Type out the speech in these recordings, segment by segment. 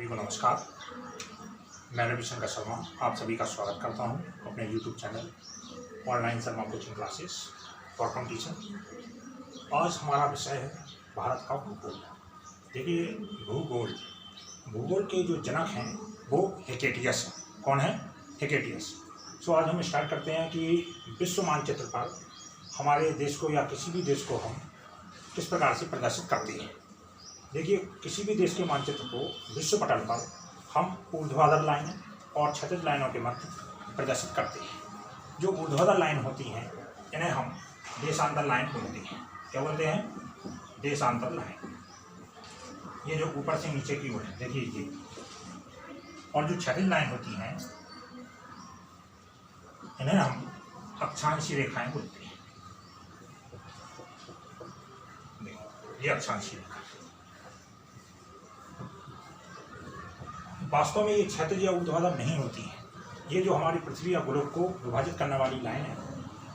सभी को नमस्कार। मैं रविशंकर शर्मा आप सभी का स्वागत करता हूं अपने YouTube channel online Sharma coaching classes for competition. आज हमारा विषय है भारत का भूगोल। देखिए, भूगोल के जो जनक हैं वो हेकेटियस हैं। कौन है? हेकेटियस। सो आज हम स्टार्ट करते हैं कि विश्व मानचित्र पर हमारे देश को या किसी भी देश को हम किस प्रकार से प्रदर्शित करते हैं। देखिए, किसी भी देश के मानचित्र को विश्व पटल पर हम ऊर्ध्वाधर लाइन और क्षैतिज लाइनों के मध्य प्रदर्शित करते हैं। जो ऊर्ध्वाधर लाइन होती हैं इन्हें हम देशांतर लाइन बोलते हैं। क्या बोलते हैं? देशांतर लाइन। ये जो ऊपर से नीचे की ओर है, देखिए ये। और जो क्षैतिज लाइन होती हैं इन्हें हम अक्षांशीय रेखाएं बोलते हैं। ये अक्षांशीय रेखा। वास्तव में ये क्षैतिज या ऊर्ध्वाधर नहीं होती है। ये जो हमारी पृथ्वी या गोलक को विभाजित करने वाली लाइन है,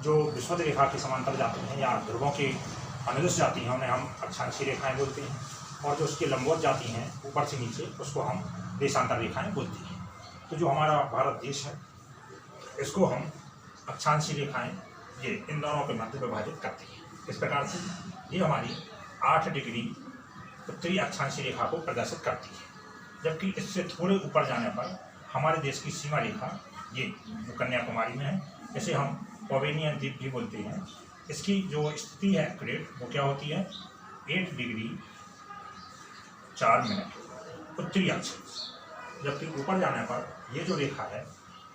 जो विषुवत रेखा के समांतर जाती हैं या ध्रुवों के अनुदिश जाती हैं, उन्हें हम अक्षांशीय रेखाएं बोलते हैं। और जो उसके लंबवत जाती हैं ऊपर से नीचे, उसको हम देशांतर रेखाएं बोलते हैं। तो जो हमारा भारत देश है इसको हम अक्षांशीय रेखाएं ये इन दोनों के मध्य विभाजित करते हैं। इस प्रकार से ये हमारी 8 डिग्री उत्तरी अक्षांशीय रेखा को प्रदर्शित करती है। जबकि इससे थोड़े ऊपर जाने पर हमारे देश की सीमा रेखा ये जो कन्याकुमारी में है, इसे हम पोवेनियन द्वीप भी बोलते हैं। इसकी जो स्थिति है एक्यूरेट वो क्या होती है? 8 डिग्री 4 मिनट उत्तरी अक्ष। जबकि ऊपर जाने पर ये जो रेखा है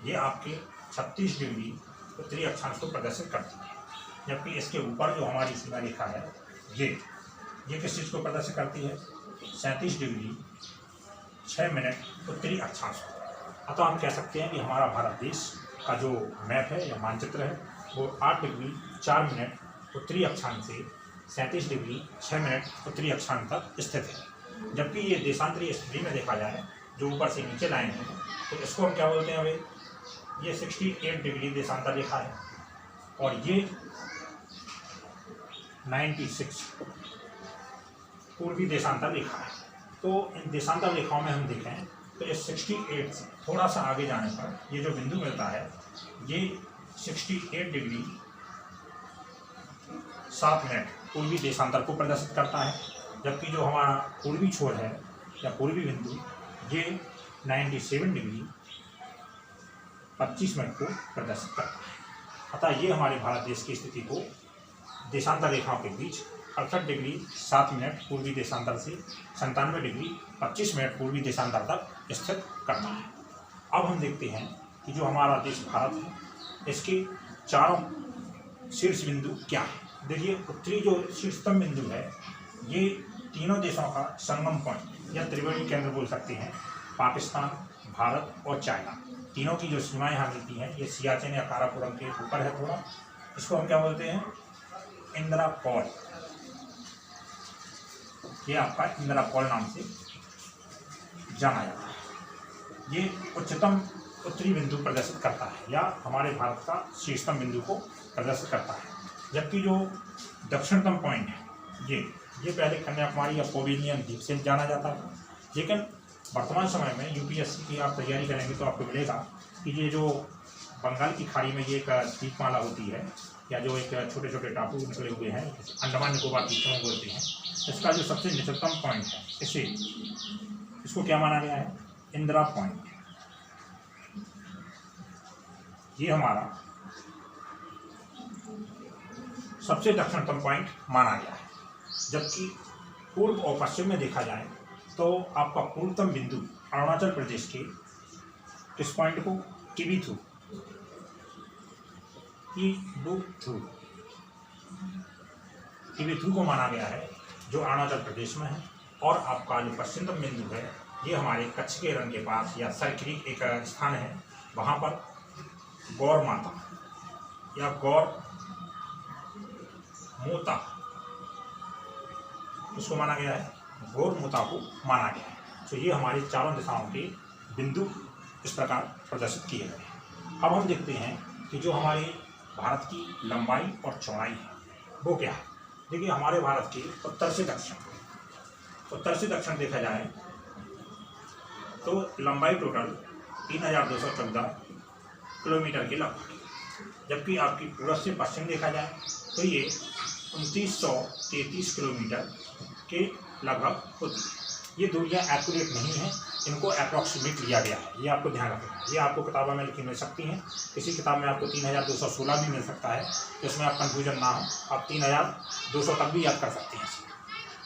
ये आपके 36 डिग्री उत्तरी अक्षांश को प्रदर्शित करती है। जबकि इसके ऊपर जो हमारी सीमा रेखा है ये किस चीज़ को प्रदर्शित करती है? 37 डिग्री 6 मिनट उत्तरी अक्षांश। अतः हम कह सकते हैं कि हमारा भारत देश का जो मैप है या मानचित्र है वो 8 डिग्री 4 मिनट उत्तरी अक्षांश से 37 डिग्री 6 मिनट उत्तरी अक्षांश तक स्थित है। जबकि ये देशांतरीय स्थिति में देखा जाए, जो ऊपर से नीचे लाइन है, तो इसको हम क्या बोलते हैं? भाई, ये 68 डिग्री देशांतर रेखा है और ये 96 पूर्वी देशांतर रेखा है। तो इन देशांतर रेखाओं में हम देखें तो इस 68 से थोड़ा सा आगे जाने पर ये जो बिंदु मिलता है ये 68 डिग्री 7 मिनट पूर्वी देशांतर को प्रदर्शित करता है। जबकि जो हमारा पूर्वी छोर है या पूर्वी बिंदु ये 97 डिग्री 25 मिनट को प्रदर्शित करता है। अतः ये हमारे भारत देश की स्थिति को देशांतर रेखाओं के बीच 68 डिग्री 7 मिनट पूर्वी देशांतर से 97 डिग्री 25 मिनट पूर्वी देशांतर तक स्थित करता है। अब हम देखते हैं कि जो हमारा देश भारत है इसके चारों शीर्ष बिंदु क्या है। देखिए, उत्तरी जो शीर्षतम बिंदु है ये तीनों देशों का संगम पॉइंट या त्रिवेणी केंद्र बोल सकते हैं। पाकिस्तान, भारत और चाइना, तीनों की जो सीमाएँ यहाँ मिलती हैं ये सियाचिन या काराकोरम के ऊपर है थोड़ा। इसको हम क्या बोलते हैं? इंदिरा कॉल। ये आपका इंदिरा कॉल नाम से जाना जाता है। ये उच्चतम उत्तरी बिंदु प्रदर्शित करता है या हमारे भारत का शीर्षतम बिंदु को प्रदर्शित करता है। जबकि जो दक्षिणतम पॉइंट है ये पहले कन्याकुमारी या पोवेनियन द्वीप से जाना जाता था। लेकिन वर्तमान समय में यूपीएससी की आप तैयारी करेंगे तो आपको मिलेगा कि ये जो बंगाल की खाड़ी में ये एक द्वीपमाला होती है या जो एक छोटे छोटे टापू निकले हुए हैं, अंडमान निकोबार द्वीपों को बोलते हैं, इसका जो सबसे निचलतम पॉइंट है इसको क्या माना गया है? इंदिरा पॉइंट। ये हमारा सबसे दक्षिणतम पॉइंट माना गया है। जबकि पूर्व और पश्चिम में देखा जाए तो आपका पूर्वतम बिंदु अरुणाचल प्रदेश के किस पॉइंट को? किबीथू को माना गया है, जो अरुणाचल प्रदेश में है। और आपका जो पश्चिमतम बिंदु है ये हमारे कच्छ के रन के पास या सरखरी एक स्थान है, वहाँ पर गौर माता या गौर मोता उसको माना गया है, गौर मोता को माना गया है। तो ये हमारी चारों दिशाओं के बिंदु इस प्रकार प्रदर्शित किए गए हैं। अब हम देखते हैं कि जो हमारे भारत की लंबाई और चौड़ाई है वो क्या है। देखिए, हमारे भारत के उत्तर से दक्षिण देखा जाए तो लंबाई टोटल 3214 किलोमीटर के लगभग, जबकि आपकी पूर्व से पश्चिम देखा जाए तो ये 2933 किलोमीटर के लगभग होती है। ये दूरियां एक्यूरेट नहीं हैं, इनको अप्रॉक्सीमेट लिया गया है, ये आपको ध्यान रखना है। ये आपको किताबों में लिखी मिल सकती हैं, किसी किताब में आपको 3216 भी मिल सकता है, तो इसमें आप कन्फ्यूजन ना हो, आप 3200 तक भी याद कर सकते हैं।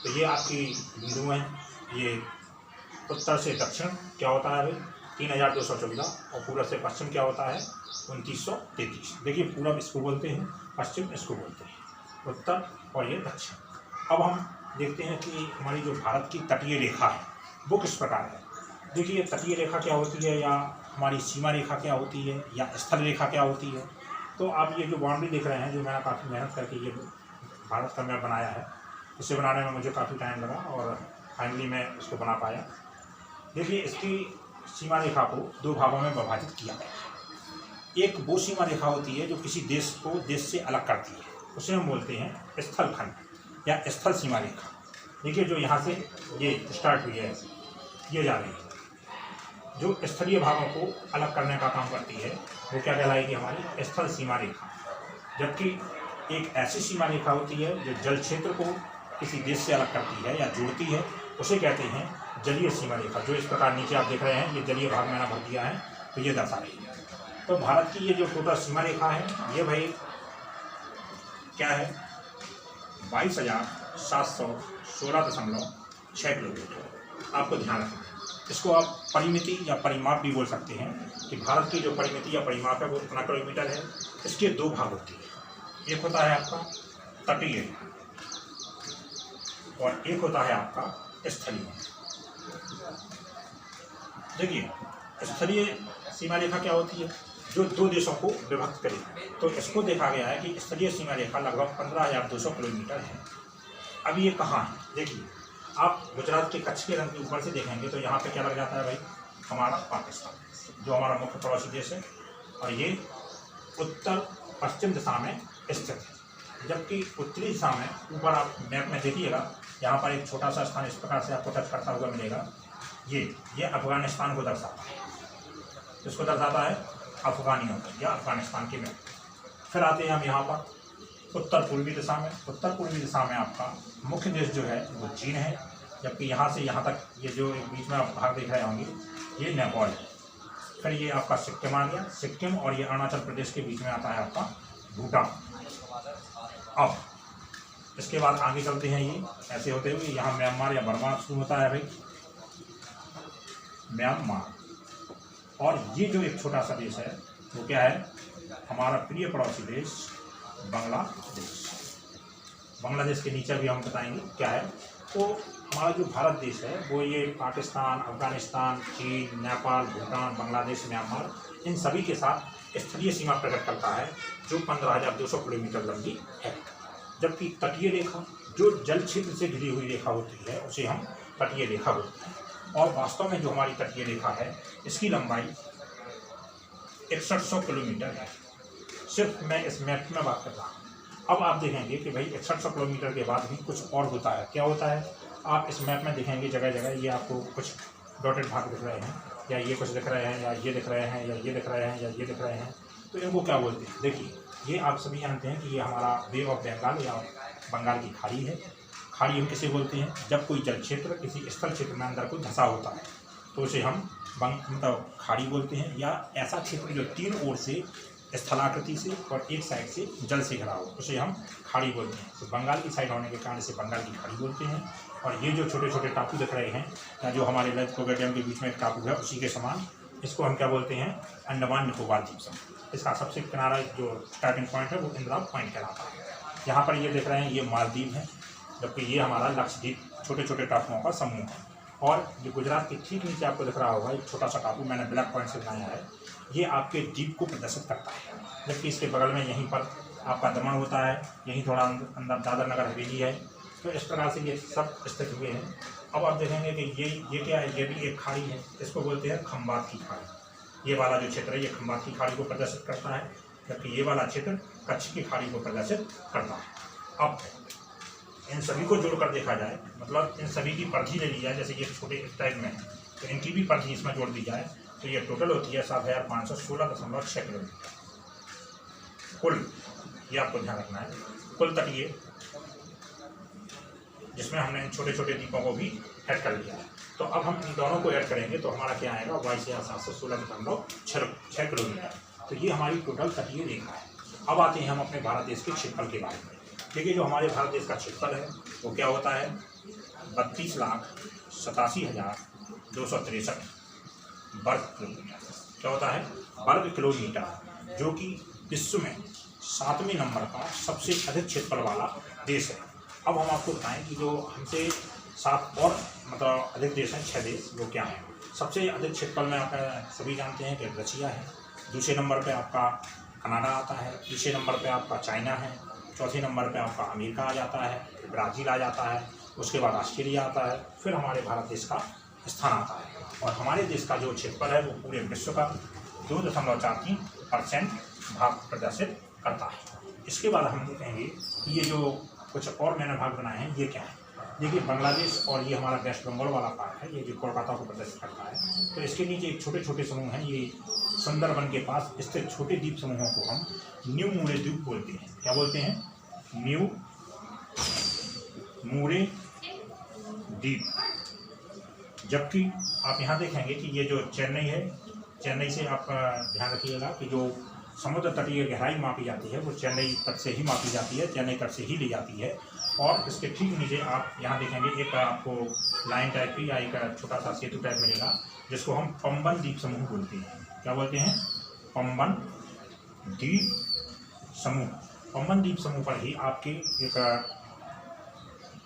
तो ये आपकी बिंदु हैं, ये उत्तर से दक्षिण क्या होता है भाई 3214, और पूर्व से पश्चिम क्या होता है 2933। देखिए पूरब इसको बोलते हैं, पश्चिम इसको बोलते हैं, उत्तर और ये दक्षिण। अब हम देखते हैं कि हमारी जो भारत की तटीय रेखा है वो किस प्रकार है। देखिए तटीय रेखा क्या होती है, या हमारी सीमा रेखा क्या होती है, या स्थल रेखा क्या होती है। तो आप ये जो बाउंड्री देख रहे हैं, जो मैंने काफ़ी मेहनत करके ये भारत का मैप बनाया है, इसे बनाने में मुझे काफ़ी टाइम लगा और फाइनली मैं इसको बना पाया। देखिए इसकी सीमा रेखा को दो भागों में विभाजित किया गया है। एक वो सीमा रेखा होती है जो किसी देश को देश से अलग करती है, उसे हम बोलते हैं स्थल खंड या स्थल सीमा रेखा। देखिए जो यहाँ से ये स्टार्ट हुई है, ये जा रही है, जो स्थलीय भागों को अलग करने का काम करती है वो क्या कहलाएगी हमारी स्थल सीमा रेखा। जबकि एक ऐसी सीमा रेखा होती है जो जल क्षेत्र को किसी देश से अलग करती है या जोड़ती है, उसे कहते हैं जलीय सीमा रेखा। जो इस प्रकार नीचे आप देख रहे हैं, ये जलीय भाग मैंने भर दिया है, तो ये दर्शा रही है। तो भारत की ये जो टोटल सीमा रेखा है, ये भाई क्या है 22,716.6 किलोमीटर। आपको ध्यान रखना है, इसको आप परिमिति या परिमाप भी बोल सकते हैं कि भारत की जो परिमिति या परिमाप है वो कितना किलोमीटर है। इसके दो भाग होते हैं, एक होता है आपका तटीय और एक होता है आपका स्थलीय। देखिए स्थलीय सीमा रेखा क्या होती है, जो दो देशों को विभक्त करे। तो इसको देखा गया है कि स्थलीय सीमा रेखा लगभग 15,200 किलोमीटर है। अब ये कहाँ है, देखिए आप गुजरात के कच्छ के रंग के ऊपर से देखेंगे तो यहाँ पे क्या लग जाता है भाई हमारा पाकिस्तान, जो हमारा मुख्य पड़ोसी देश है, और ये उत्तर पश्चिम दिशा में स्थित है। जबकि उत्तरी दिशा में ऊपर आप मैप में देखिएगा, यहाँ पर एक छोटा सा स्थान इस प्रकार से आपको टच करता हुआ मिलेगा, ये अफगानिस्तान को दर्शाता है। इसको दर्शाता है अफगानियों या अफगानिस्तान के मैप। फिर आते हैं हम यहाँ पर उत्तर पूर्वी दिशा में। उत्तर पूर्वी दिशा में आपका मुख्य देश जो है वो चीन है, जबकि यहाँ से यहाँ तक ये जो बीच में आप भाग देख रहे होंगे ये नेपाल है। फिर ये आपका सिक्किम आ गया, सिक्किम और ये अरुणाचल प्रदेश के बीच में आता है आपका भूटान। अब इसके बाद आगे चलते हैं, ये ऐसे होते हुए यहाँ म्यांमार या बर्मा शुरू होता है भाई, म्यांमार। और ये जो एक छोटा सा देश है वो क्या है हमारा प्रिय पड़ोसी देश बांग्लादेश। बांग्लादेश के नीचे भी हम बताएंगे क्या है। तो हमारा जो भारत देश है वो ये पाकिस्तान, अफगानिस्तान, चीन, नेपाल, भूटान, बांग्लादेश, म्यांमार, इन सभी के साथ स्थलीय सीमा प्रकट करता है जो 15,200 किलोमीटर लंबी है। जबकि तटीय रेखा जो जल क्षेत्र से घिरी हुई रेखा होती है उसे हम तटीय रेखा बोलते हैं। और वास्तव में जो हमारी तटीय रेखा है इसकी लंबाई 6100 किलोमीटर है। सिर्फ मैं इस मैप में बात कर रहा हूँ। अब आप देखेंगे कि भाई 6100 किलोमीटर के बाद भी कुछ और होता है। क्या होता है आप इस मैप में देखेंगे जगह जगह ये आपको कुछ डॉटेड भाग दिख रहे हैं, या ये कुछ दिख रहे हैं, या ये दिख रहे हैं, या ये दिख रहे हैं, या ये दिख रहे हैं। तो इनको क्या बोलते हैं, देखिए ये आप सभी जानते हैं कि ये हमारा बे ऑफ बंगाल या बंगाल की खाड़ी है। खाड़ी हम किसे बोलते हैं, जब कोई जल क्षेत्र किसी स्थल क्षेत्र में अंदर कोई धंसा होता है तो उसे हम मतलब खाड़ी बोलते हैं। या ऐसा क्षेत्र जो तीन ओर से स्थलाकृति से और एक साइड से जल से घिरा हो उसे हम खाड़ी बोलते हैं। तो बंगाल की साइड होने के कारण इसे बंगाल की खाड़ी बोलते हैं। और ये जो छोटे छोटे टापू दिख रहे हैं या जो हमारे लक्षद्वीप डैम के बीच में एक टापू है उसी के समान, इसको हम क्या बोलते हैं अंडमान निकोबार द्वीप समूह। इसका सबसे किनारा जो स्टार्टिंग पॉइंट है वो इंदिरा पॉइंट कहलाता है। यहाँ पर ये देख रहे हैं ये मालदीव है, जबकि ये हमारा लक्षद्वीप छोटे छोटे टापुओं का समूह है। और जो गुजरात के ठीक नीचे आपको दिख रहा होगा एक छोटा सा टापू मैंने ब्लैक पॉइंट से बनाया है, ये आपके द्वीप को प्रदर्शित करता है। जबकि इसके बगल में यहीं पर आपका दमन होता है, यहीं थोड़ा अंदर दादर नगर हवेली है। तो इस प्रकार से ये सब स्थित हुए हैं। अब आप देखेंगे कि ये क्या है, ये भी एक खाड़ी है, इसको बोलते हैं खंबात की खाड़ी। ये वाला जो क्षेत्र है ये खंबात की खाड़ी को प्रदर्शित करता है, जबकि ये वाला क्षेत्र कच्छ की खाड़ी को प्रदर्शित करता है। अब इन सभी को जोड़कर देखा जाए, मतलब इन सभी की परिधि ले ली जाए, जैसे ये छोटे टाइप में तो इनकी भी पर्ची इसमें जोड़ दी जाए तो ये टोटल होती है 7,516.6 किलोमीटर कुल। ये आपको ध्यान रखना है, कुल तटीय, जिसमें हमने छोटे छोटे द्वीपों को भी ऐड कर लिया है। तो अब हम इन दोनों को ऐड करेंगे तो हमारा क्या आएगा, 22,716.6 किलोमीटर। तो ये हमारी टोटल तटीय रेखा है। अब आते हैं हम अपने भारत देश के क्षेत्रफल के बारे में। देखिए, जो हमारे भारत देश का क्षेत्रफल है वो क्या होता है, 32,87,263 वर्ग किलोमीटर। क्या होता है, वर्ग किलोमीटर, जो कि विश्व में 7वें नंबर का सबसे अधिक क्षेत्रफल वाला देश है। अब हम आपको बताएं कि जो हमसे 7 और मतलब अधिक देश हैं, 6 देश, वो क्या हैं। सबसे अधिक क्षेत्रफल में आप सभी जानते हैं कि रशिया है, दूसरे नंबर पे आपका कनाडा आता है, तीसरे नंबर पे आपका चाइना है, चौथे नंबर पे आपका अमेरिका आ जाता है, ब्राज़ील आ जाता है, उसके बाद ऑस्ट्रेलिया आता है, फिर हमारे भारत देश का स्थान आता है। और हमारे देश का जो क्षेत्रफल है वो पूरे विश्व का 2.43% भाग प्रदर्शित करता है। इसके बाद हम देखेंगे कि ये जो कुछ और मैंने भाग बनाए हैं ये क्या है। देखिए, बांग्लादेश और ये हमारा वेस्ट बंगाल वाला पार्ट है, ये जो कोलकाता को प्रदर्शित करता है। तो इसके नीचे एक छोटे छोटे समूह हैं, ये सुंदरबन के पास स्थित छोटे द्वीप समूहों को हम न्यू मूरे द्वीप बोलते हैं। क्या बोलते हैं, न्यू मूरे द्वीप। जबकि आप यहाँ देखेंगे कि ये जो चेन्नई है, चेन्नई से आप ध्यान रखिएगा कि जो समुद्र तटीय गहराई मापी जाती है वो चेन्नई तट से ही मापी जाती है, चेन्नई तट से ही ली जाती है। और इसके ठीक नीचे आप यहाँ देखेंगे एक आपको लाइन टाइप की या एक छोटा सा सेतु टाइप मिलेगा, जिसको हम पंबन द्वीप समूह बोलते हैं। क्या बोलते हैं, पंबन द्वीप समूह। पंबन द्वीप समूह पर ही आपके एक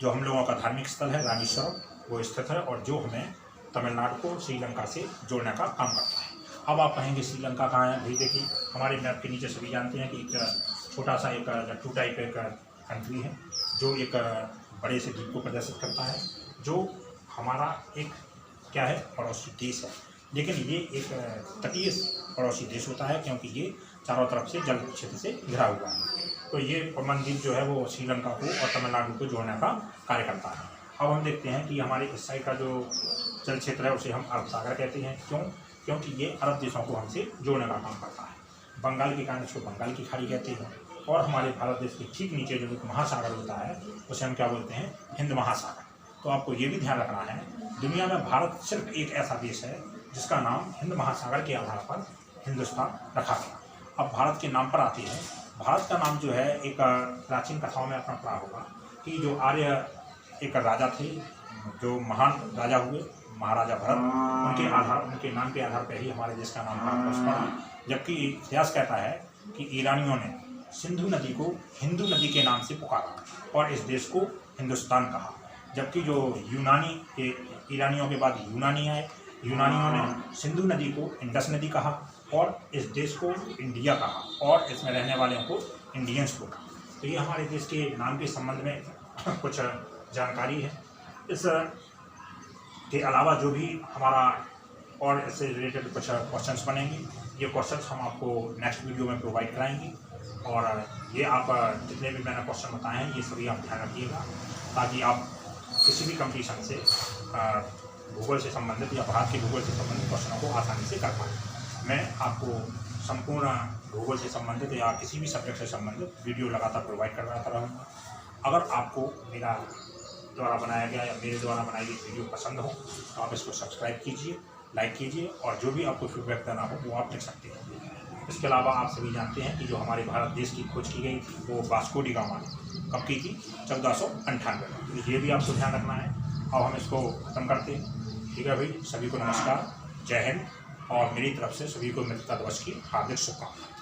जो हम लोगों का धार्मिक स्थल है रामेश्वरम, वो स्थित है, और जो हमें तमिलनाडु को श्रीलंका से जोड़ने का काम करता है। अब आप कहेंगे श्रीलंका कहाँ है भाई। देखिए, हमारे मैप के नीचे सभी जानते हैं कि एक छोटा सा एक लट्टू टाइप एक कंट्री है, जो एक बड़े से द्वीप को प्रदर्शित करता है, जो हमारा एक क्या है, पड़ोसी देश है। लेकिन ये एक तटीय पड़ोसी देश होता है, क्योंकि ये चारों तरफ से जल क्षेत्र से घिरा हुआ है। तो ये पंबन द्वीप जो है वो श्रीलंका को और तमिलनाडु को जोड़ने का कार्य करता है। अब हम देखते हैं कि हमारे इस साइड का जो जल क्षेत्र है उसे हम अरब सागर कहते हैं। क्यों, क्योंकि ये अरब देशों को हमसे जोड़ने का काम करता है। बंगाल के कारण इसको बंगाल की खाड़ी कहते हैं। और हमारे भारत देश के ठीक नीचे जो एक महासागर होता है उसे हम क्या बोलते हैं, हिंद महासागर। तो आपको ये भी ध्यान रखना है, दुनिया में भारत सिर्फ एक ऐसा देश है जिसका नाम हिंद महासागर के आधार पर हिंदुस्तान रखा गया। अब भारत के नाम पर आती है, भारत का नाम जो है एक प्राचीन कथाओं में अपना पड़ा होगा कि जो आर्य एक राजा थे, जो महान राजा हुए महाराजा भरत, उनके नाम के आधार पर ही हमारे देश का नाम भारत पड़ा। जबकि इतिहास कहता है कि ईरानियों ने सिंधु नदी को हिंदू नदी के नाम से पुकारा और इस देश को हिंदुस्तान कहा। जबकि जो ईरानियों के बाद यूनानी आए, यूनानियों ने सिंधु नदी को इंडस नदी कहा और इस देश को इंडिया कहा और इसमें रहने वालों को इंडियंस को कहा। तो ये हमारे देश के नाम के संबंध में कुछ जानकारी है। इस के अलावा जो भी हमारा और इससे रिलेटेड कुछ क्वेश्चंस बनेंगे, ये क्वेश्चंस हम आपको नेक्स्ट वीडियो में प्रोवाइड कराएंगे। और ये आप जितने भी मैंने क्वेश्चन बताए हैं ये सभी आप ध्यान रखिएगा, ताकि आप किसी भी कंपटीशन से भूगोल से संबंधित या भारत के भूगोल से संबंधित क्वेश्चनों को आसानी से कर पाएँ। मैं आपको संपूर्ण भूगोल से संबंधित या किसी भी सब्जेक्ट से संबंधित वीडियो लगातार प्रोवाइड करवाता रहूँगा। अगर आपको मेरा द्वारा बनाया गया या मेरे द्वारा बनाई गई वीडियो पसंद हो तो आप इसको सब्सक्राइब कीजिए, लाइक कीजिए, और जो भी आपको फीडबैक देना हो वो आप लिख सकते हैं। इसके अलावा आप सभी जानते हैं कि जो हमारे भारत देश की खोज की गई थी वो वास्को डी गामा ने कब की थी, 1498 में। तो ये भी आपको ध्यान रखना है। अब हम इसको खत्म करते हैं। ठीक है भाई, सभी को नमस्कार, जय हिंद, और मेरी तरफ से सभी को मित्रता दिवस की हार्दिक शुभकामनाएं।